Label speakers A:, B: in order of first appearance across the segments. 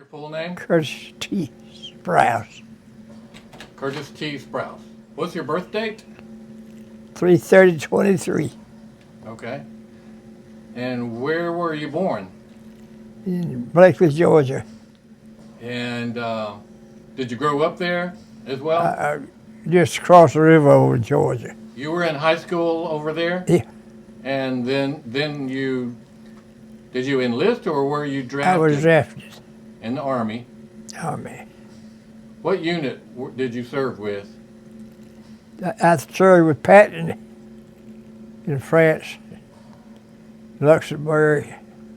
A: Your full name?
B: Curtis T. Sprouse.
A: Curtis T. Sprouse. What's your birth date?
B: 3/30/23
A: Okay. And where were you born?
B: in Blakely, Georgia.
A: And did you grow up there as well?
B: Just across the river over in Georgia.
A: You were in high school over there?
B: Yeah.
A: And then you, did you enlist or were you drafted?
B: I was drafted.
A: In the Army.
B: Army.
A: What unit did you serve with?
B: I served with Patton in France, Luxembourg,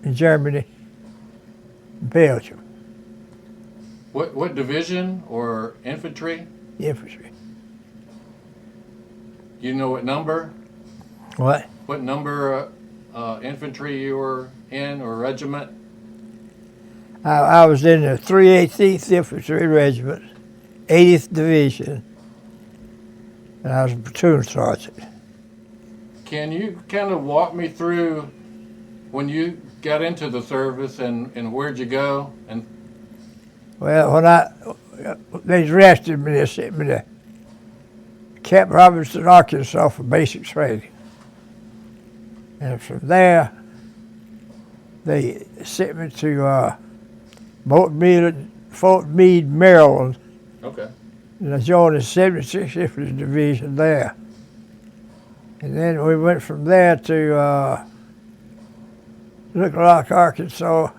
B: in Germany, Belgium,
A: What division or infantry?
B: infantry.
A: You know what number?
B: What?
A: What number infantry you were in or regiment?
B: I was in the 318th Infantry Regiment, 80th Division, and I was a platoon sergeant.
A: Can you kind of walk me through when you got into the service and where'd you go? And
B: Well, they drafted me, they sent me to Camp Robinson, Arkansas for basic training. And from there, they sent me to Fort Meade, Maryland,
A: okay.
B: and I joined the 76th Infantry Division there. And then we went from there to Little Rock, Arkansas,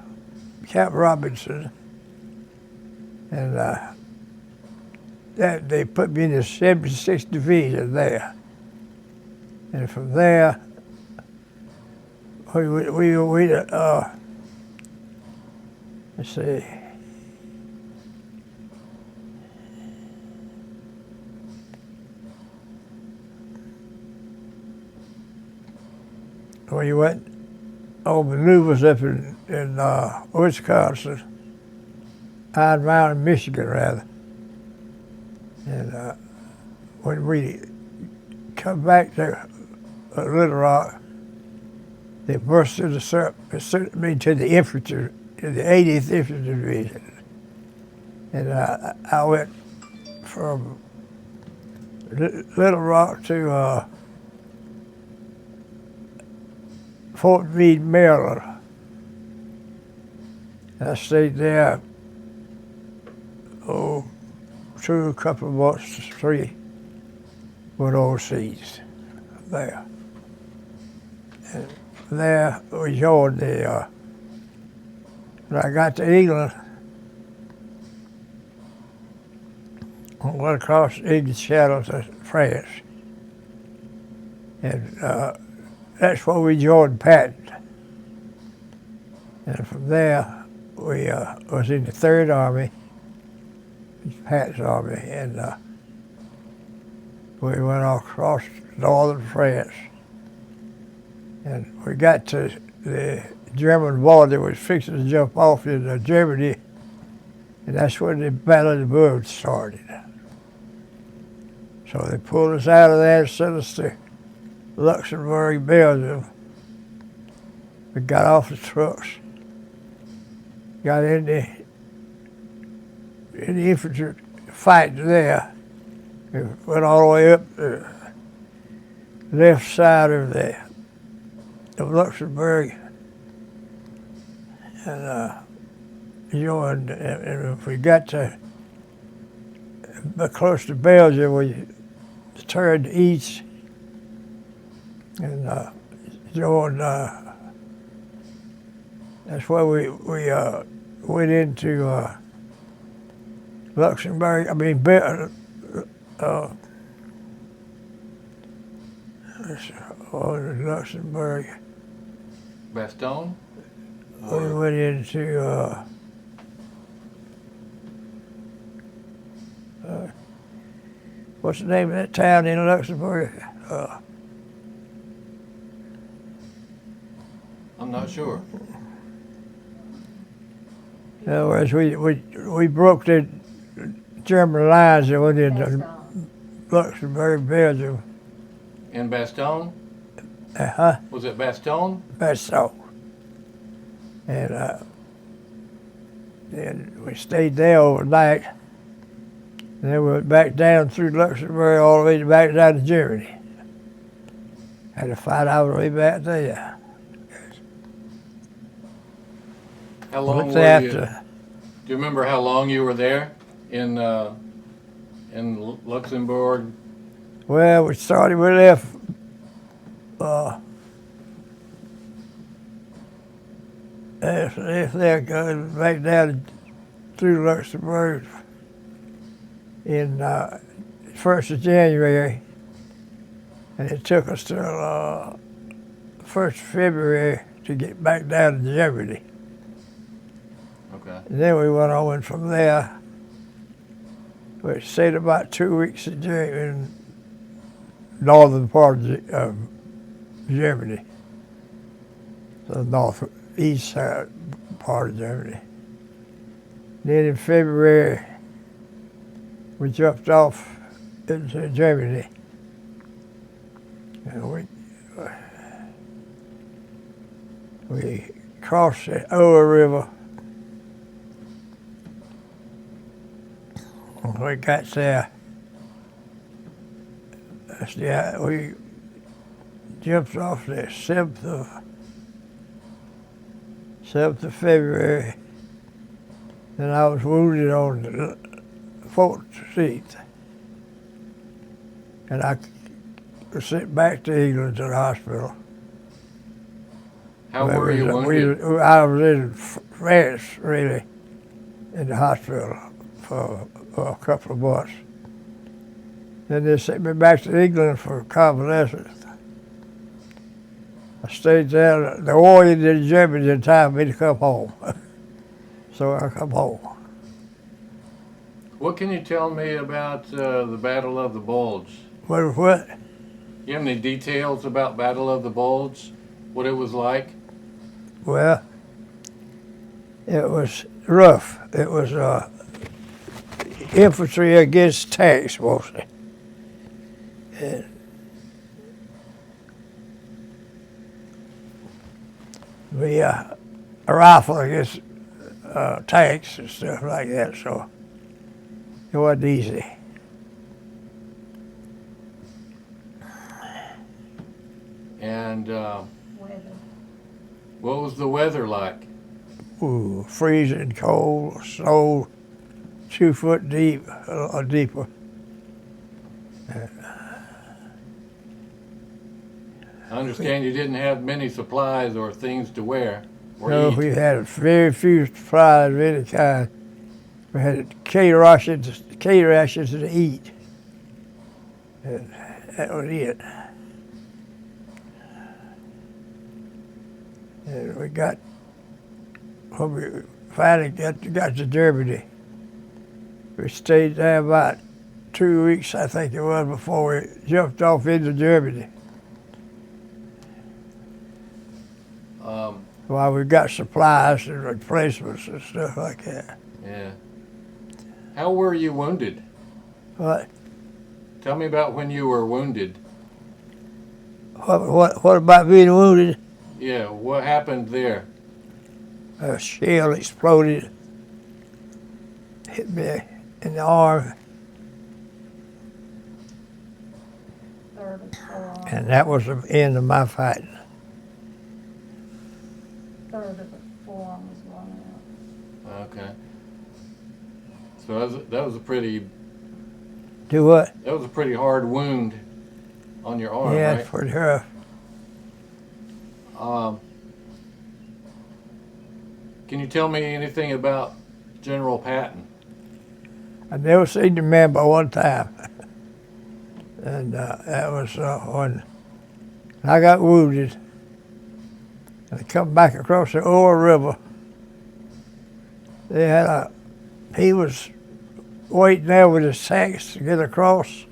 B: Camp Robinson. And they put me in the 76th Division there. And from there, let's see. We went on maneuvers up in Wisconsin, Iron Mountain, Michigan, rather. And when we come back to Little Rock, they burst through the circle and sent me to the infantry, to the 80th Infantry Division. And I went from Little Rock to Fort Meade, Maryland. And I stayed there, a couple of months, 3, went overseas there. And there we joined when I got to England, I went across the English Channel to France. And that's where we joined Patton. And from there, we was in the 3rd Army, Patton's Army, and we went across northern France. And we got to the German border, was fixing to jump off into Germany, and that's when the Battle of the Bulge started. So they pulled us out of there and sent us to Luxembourg, Belgium. We got off the trucks, got in the infantry fight there. We went all the way up the left side of Luxembourg and joined. And if we got to close to Belgium, we turned east and joined. That's where we went into Luxembourg. Luxembourg.
A: Bastogne?
B: We went into what's the name of that town in Luxembourg?
A: I'm not sure.
B: In other words, we broke the German lines that went into Luxembourg, Belgium.
A: In Bastogne? Was it Bastogne?
B: Bastogne. And Then we stayed there overnight. And then we went back down through Luxembourg all the way back down to Germany. Had to fight our way back there.
A: How long
B: Looked
A: were
B: after.
A: you? Do you remember how long you were there in Luxembourg?
B: Well, we left there going back down through Luxembourg in 1st of January, and it took us till 1st of February to get back down to Germany.
A: Okay.
B: And then we went on, and from there, we stayed about 2 weeks in northern part of Germany, the northeast side part of Germany. Then in February, we jumped off into Germany, and we crossed the Ower River. When we got there, we jumped off the 7th of February, and I was wounded on the 14th. And I was sent back to England to the hospital.
A: How were you wounded?
B: I was in France, really, in the hospital for a couple of months. Then they sent me back to England for convalescence. I stayed there. The war ended in Germany in time for me to come home. So I come home.
A: What can you tell me about the Battle of the Bulge?
B: What?
A: You have any details about Battle of the Bulge? What it was like?
B: Well, it was rough. It was infantry against tanks mostly. And we a rifle against tanks and stuff like that, so it wasn't easy.
A: And what was the weather like?
B: Ooh, freezing cold, snow 2 foot deep or deeper.
A: I understand you didn't have many supplies or things to wear or
B: No,
A: eat.
B: we had very few supplies of any kind. We had K rations to eat. And that was it. And when we finally got to Germany, we stayed there about 2 weeks, I think it was, before we jumped off into Germany. While we got supplies and replacements and stuff like that.
A: Yeah. How were you wounded?
B: What?
A: Tell me about when you were wounded.
B: What about being wounded?
A: Yeah, what happened there?
B: A shell exploded, hit me in the arm, and that was the end of my fighting.
C: Third of the forearm was blown out.
A: Okay. So that was a pretty.
B: Do what?
A: That was a pretty hard wound on your arm,
B: Yeah,
A: right?
B: it's pretty rough.
A: Can you tell me anything about General Patton?
B: I never seen the man but one time, and that was when I got wounded. And I come back across the Ower River. He was waiting there with his tanks to get across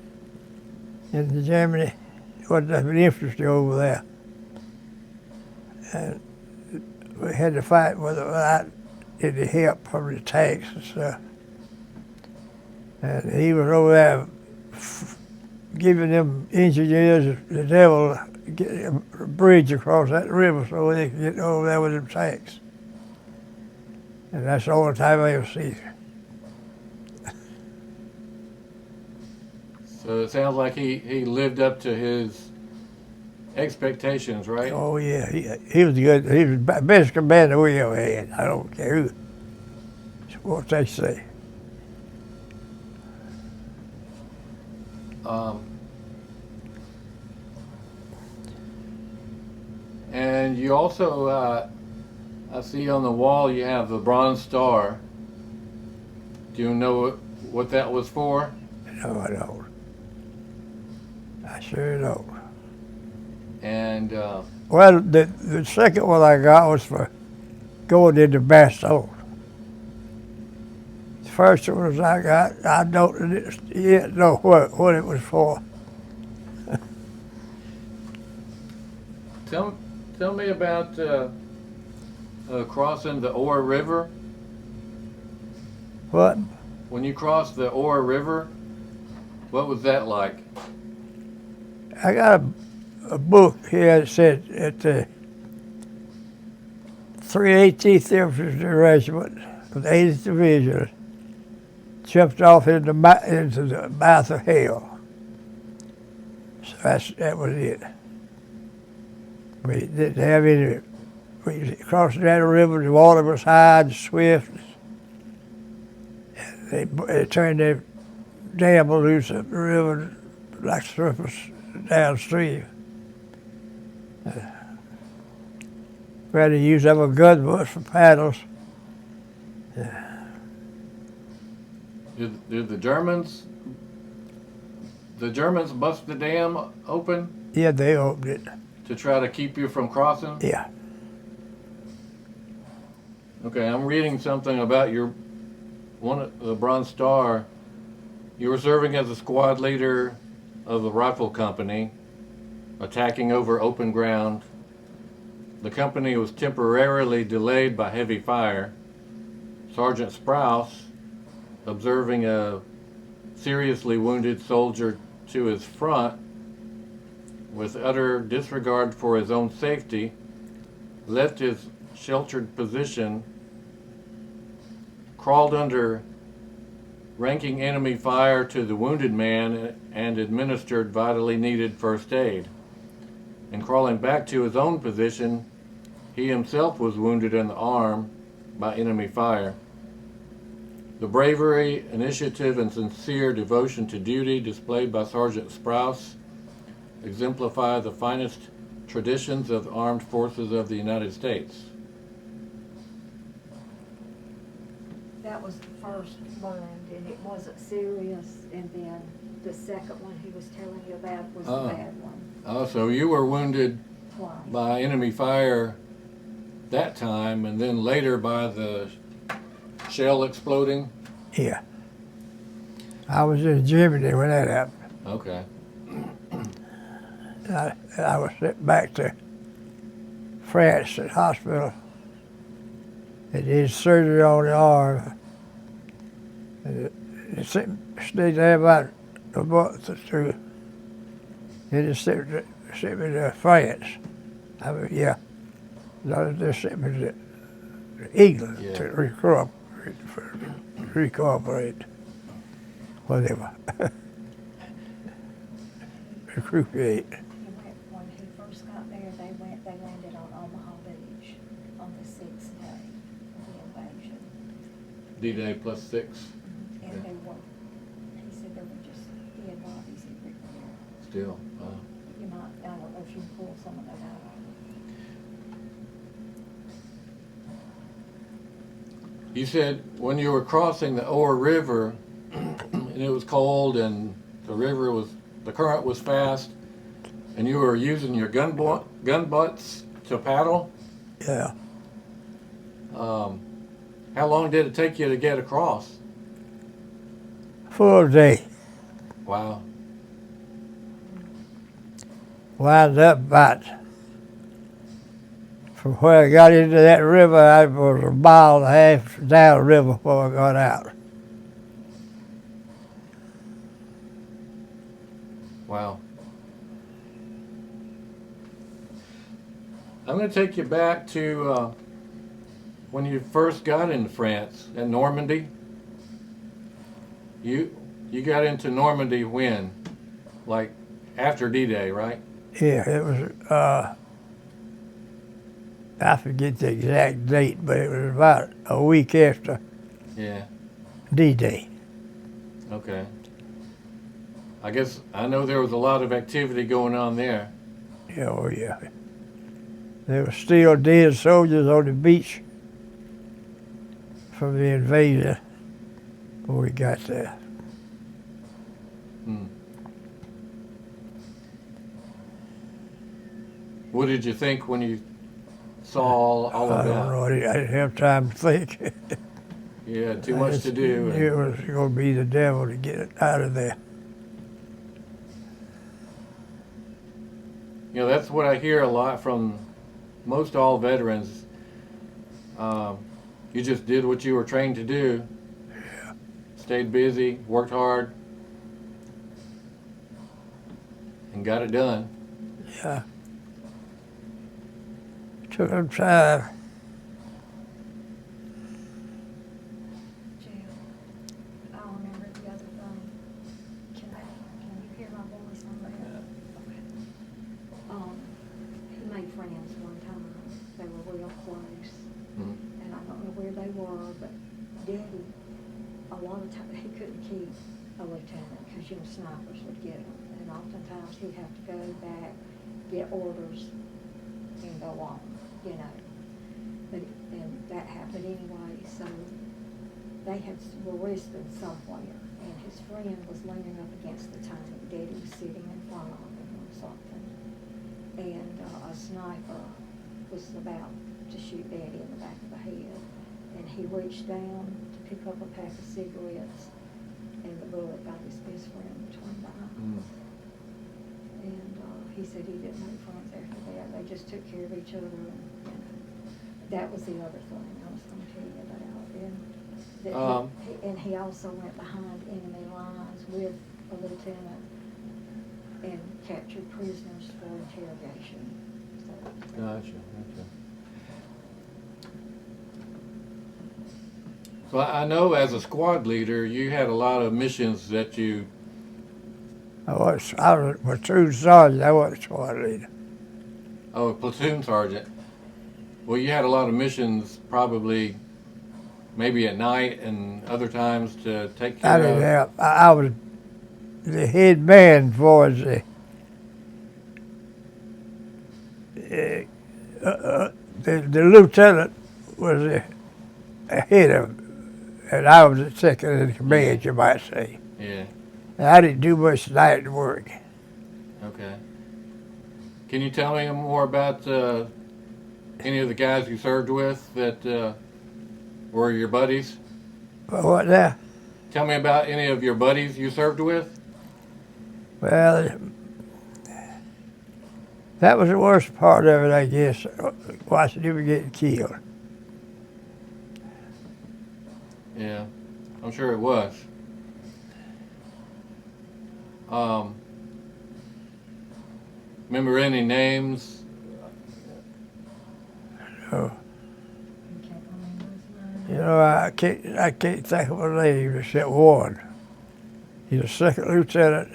B: into Germany. There wasn't any infantry over there. And we had to fight without any help from the tanks and stuff. And he was over there giving them engineers the devil to get a bridge across that river so they could get over there with them tanks. And that's the only time I ever see her.
A: So it sounds like he lived up to his expectations, right?
B: Oh yeah, he was good. He was the best commander we ever had. I don't care who, what they say.
A: And you also, I see on the wall you have the Bronze Star. Do you know what that was for?
B: No, I don't. I sure don't.
A: And
B: Well, the second one I got was for going into Bastogne. The first one I got, I don't yet know what it was for.
A: tell me about crossing the Ore River.
B: What?
A: When you crossed the Ore River, what was that like?
B: I got a book here that said at the 318th Infantry Regiment of the 80th Division jumped off into the mouth of hell. So that was it. We didn't have any. We crossed that river. The water was high and swift. They turned their dam loose up the river like surface downstream. We had to use our gun butts for paddles.
A: Did the Germans bust the dam open
B: Yeah, they opened it.
A: to try to keep you from crossing?
B: Yeah.
A: Okay, I'm reading something about the Bronze Star. You were serving as a squad leader of the rifle company, attacking over open ground. The company was temporarily delayed by heavy fire. Sergeant Sprouse, observing a seriously wounded soldier to his front, with utter disregard for his own safety, left his sheltered position, crawled under ranking enemy fire to the wounded man, and administered vitally needed first aid. In crawling back to his own position, he himself was wounded in the arm by enemy fire. The bravery, initiative, and sincere devotion to duty displayed by Sergeant Sprouse exemplify the finest traditions of the armed forces of the United States.
C: That was the first wound, and it wasn't serious, and then the second one he was telling you about was the bad one.
A: Oh, so you were wounded
C: Twice.
A: by enemy fire that time, and then later by the shell exploding?
B: Yeah. I was in Germany when that happened.
A: Okay.
B: I was sent back to France at hospital. They did surgery on the arm. And it stayed there about a month or two. Then they sent me to France. I mean, yeah. They sent me to England to recuperate. Whatever. Recuperate.
C: When he first got there, they landed on Omaha Beach on the 6th day of the invasion.
A: D-Day +6.
C: And
A: Okay.
C: he said there were just dead bodies everywhere.
A: Still.
C: I don't know if you can pull some of that out.
A: You said when you were crossing the Ore River, and it was cold, and the current was fast, and you were using your gun butts to paddle.
B: Yeah.
A: How long did it take you to get across?
B: Full day.
A: Wow.
B: Wound up about, from where I got into that river, I was a mile and a half down the river before I got out.
A: Wow. I'm going to take you back to when you first got into France at Normandy, you got into Normandy when? Like after D-Day, right?
B: Yeah, it was, I forget the exact date, but it was about a week after
A: Yeah.
B: D-Day.
A: Okay. I guess I know there was a lot of activity going on there.
B: Yeah, oh yeah. There were still dead soldiers on the beach from the invasion when we got there.
A: Hmm. What did you think when you saw all
B: I
A: of
B: don't
A: that?
B: know. I didn't have time to think.
A: You had too
B: I
A: much
B: just
A: to do.
B: knew it was going to be the devil to get it out of there.
A: You know, that's what I hear a lot from most all veterans. You just did what you were trained to do.
B: Yeah.
A: Stayed busy, worked hard, and got it done.
B: Yeah. Took some time.
C: Jill, I remember the other thing. Can you hear my voice on that? Okay. He made friends one time. They were real close.
A: Mhm.
C: And I don't know where they were, but Daddy, a lot of times, he couldn't keep a lieutenant because, you know, snipers would get him. And oftentimes he'd have to go back, get orders, and go on, you know. And that happened anyway, so they were resting somewhere, and his friend was leaning up against the tank. Daddy was sitting in front of him or something. And a sniper was about to shoot Daddy in the back of the head. And he reached down to pick up a pack of cigarettes, and the bullet got his best friend between the eyes.
A: Mm.
C: And he said he didn't make friends after that. They just took care of each other. And, you know, that was the other thing I was going to tell you about. And he also went behind enemy lines with a lieutenant and captured prisoners for interrogation. So,
A: Gotcha. So I know as a squad leader, you had a lot of missions that you.
B: I was a platoon sergeant. I wasn't a squad leader.
A: Oh, a platoon sergeant. Well, you had a lot of missions, probably, maybe at night and other times to take care
B: I
A: of.
B: didn't have. I was the head man for the lieutenant was the head of, and I was the second in command, you might say.
A: Yeah.
B: And I didn't do much night work.
A: Okay. Can you tell me more about any of the guys you served with that were your buddies?
B: But what now?
A: Tell me about any of your buddies you served with.
B: Well, that was the worst part of it, I guess, watching him getting killed.
A: Yeah, I'm sure it was. Remember any names?
B: So,
C: you can't remember his name.
B: you know, I can't think of a name except one. He's a second lieutenant.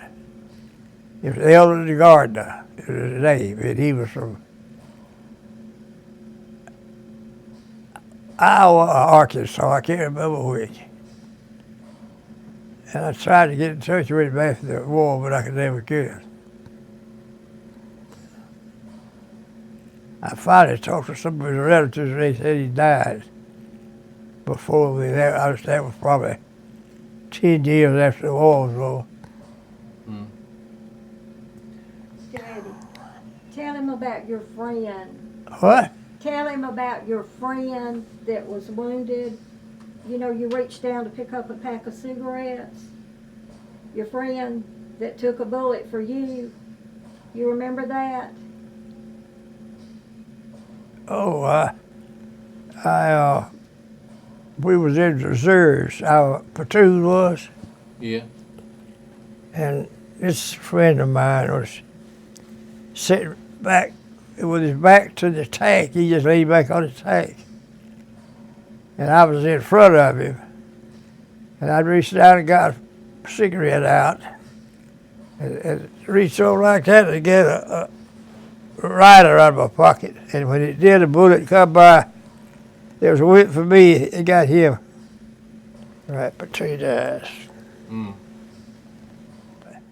B: He was Elder Gardner, is his name, and he was from Iowa or Arkansas, I can't remember which. And I tried to get in touch with him after the war, but I could never get him. I finally talked to some of his relatives, and they said he died before that was probably 10 years after the war was over.
A: Hmm.
C: Daddy, tell him about your friend.
B: What?
C: Tell him about your friend that was wounded. You know, you reached down to pick up a pack of cigarettes. Your friend that took a bullet for you. You remember that?
B: Oh, we was in reserves, our platoon was,
A: Yeah.
B: and this friend of mine was sitting back with his back to the tank. He just leaned back on the tank. and I was in front of him. And I reached down and got a cigarette out, and reached over like that to get a lighter out of my pocket. And when it did, a bullet come by. There was a whip for me. It got him right between the eyes.
A: Mm.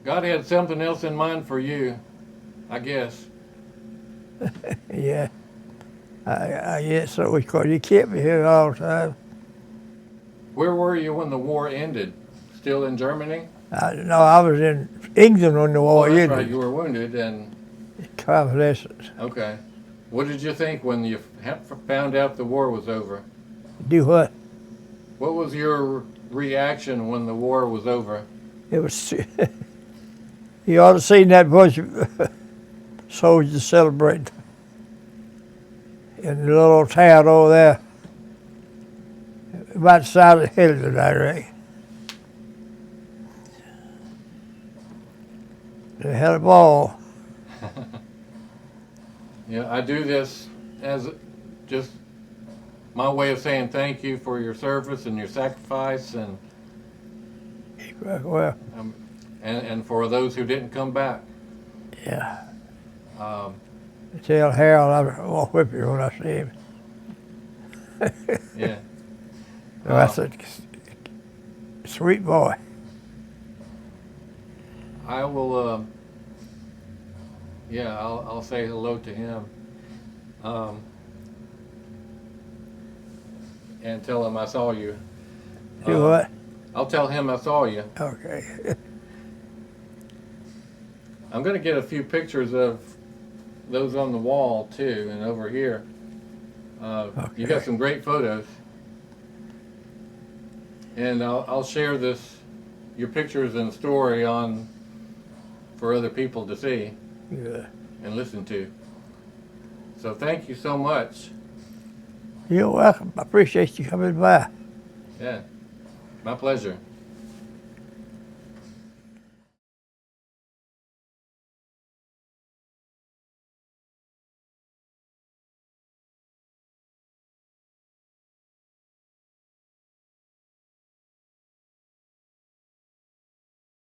A: God had something else in mind for you, I guess.
B: Yeah, I guess so, because he kept me here all the time.
A: Where were you when the war ended? Still in Germany?
B: No, I was in England when the war
A: Oh, that's
B: ended.
A: right. You were wounded, and
B: Convalescent.
A: okay. What did you think when you found out the war was over?
B: Do what?
A: What was your reaction when the war was over?
B: It was. You ought to seen that bunch of soldiers celebrating in the little town over there, about the side of Hilton, I reckon. They had a ball.
A: Yeah, I do this as just my way of saying thank you for your service and your sacrifice, and
B: Well,
A: and for those who didn't come back.
B: yeah.
A: Um,
B: Tell Harold I won't whip you when I see him.
A: yeah.
B: So I said, sweet boy.
A: I will. Yeah, I'll say hello to him, and tell him I saw you.
B: Do what?
A: I'll tell him I saw you.
B: Okay.
A: I'm gonna get a few pictures of those on the wall too, and over here. You got some great photos, and I'll share your pictures and story for other people to see
B: Yeah.
A: and listen to. So thank you so much.
B: You're welcome. I appreciate you coming by.
A: Yeah, my pleasure.